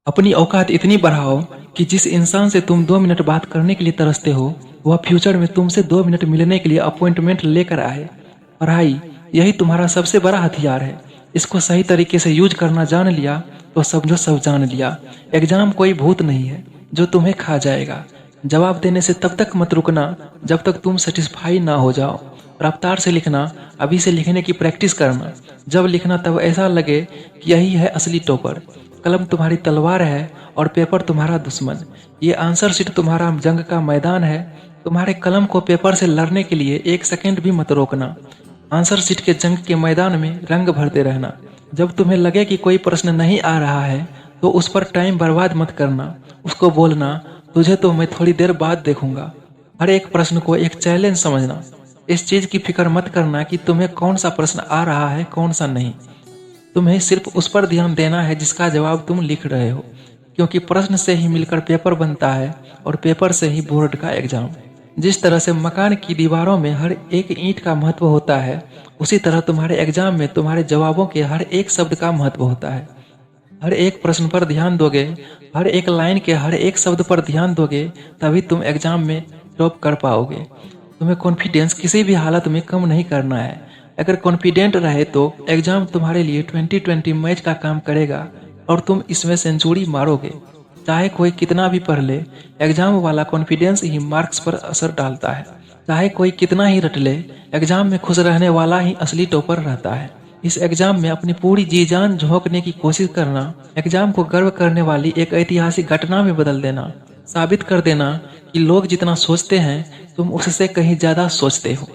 अपनी औकात इतनी बढ़ाओ कि जिस इंसान से तुम 2 मिनट बात करने के लिए तरसते हो वह फ्यूचर में तुमसे 2 मिनट मिलने के लिए अपॉइंटमेंट लेकर आए। पढ़ाई यही तुम्हारा सबसे बड़ा हथियार है। इसको सही तरीके से यूज करना जान लिया तो समझो सब जान लिया। एग्जाम कोई भूत नहीं है जो तुम्हें खा जाएगा। जवाब देने से तब तक मत रुकना जब तक तुम सेटिस्फाई ना हो जाओ। रफ्तार से लिखना, अभी से लिखने की प्रैक्टिस करना। जब लिखना तब ऐसा लगे कि यही है असली टॉपर। कलम तुम्हारी तलवार है और पेपर तुम्हारा दुश्मन। ये आंसर शीट तुम्हारा जंग का मैदान है। तुम्हारे कलम को पेपर से लड़ने के लिए 1 सेकंड भी मत रोकना। आंसर शीट के जंग के मैदान में रंग भरते रहना। जब तुम्हें लगे कि कोई प्रश्न नहीं आ रहा है तो उस पर टाइम बर्बाद मत करना। उसको बोलना, तुझे तो मैं थोड़ी देर बाद देखूंगा। हर एक प्रश्न को एक चैलेंज समझना। इस चीज की फिक्र मत करना कि तुम्हें कौन सा प्रश्न आ रहा है कौन सा नहीं। तुम्हें सिर्फ उस पर ध्यान देना है जिसका जवाब तुम लिख रहे हो, क्योंकि प्रश्न से ही मिलकर पेपर बनता है और पेपर से ही बोर्ड का एग्जाम। जिस तरह से मकान की दीवारों में हर एक ईंट का महत्व होता है, उसी तरह तुम्हारे एग्जाम में तुम्हारे जवाबों के हर एक शब्द का महत्व होता है। हर एक प्रश्न पर ध्यान दोगे, हर एक लाइन के हर एक शब्द पर ध्यान दोगे, तभी तुम एग्जाम में टॉप कर पाओगे। तुम्हें कॉन्फिडेंस किसी भी हालत में कम नहीं करना है। अगर कॉन्फिडेंट रहे तो एग्जाम तुम्हारे लिए 2020 मैच का काम करेगा और तुम इसमें सेंचुरी मारोगे। चाहे कोई कितना भी पढ़ ले, एग्जाम वाला कॉन्फिडेंस ही मार्क्स पर असर डालता है। चाहे कोई कितना ही रट ले, एग्जाम में खुश रहने वाला ही असली टॉपर रहता है। इस एग्जाम में अपनी पूरी जी जान झोंकने की कोशिश करना। एग्जाम को गर्व करने वाली एक ऐतिहासिक घटना में बदल देना। साबित कर देना कि लोग जितना सोचते हैं तुम उससे कहीं ज्यादा सोचते हो।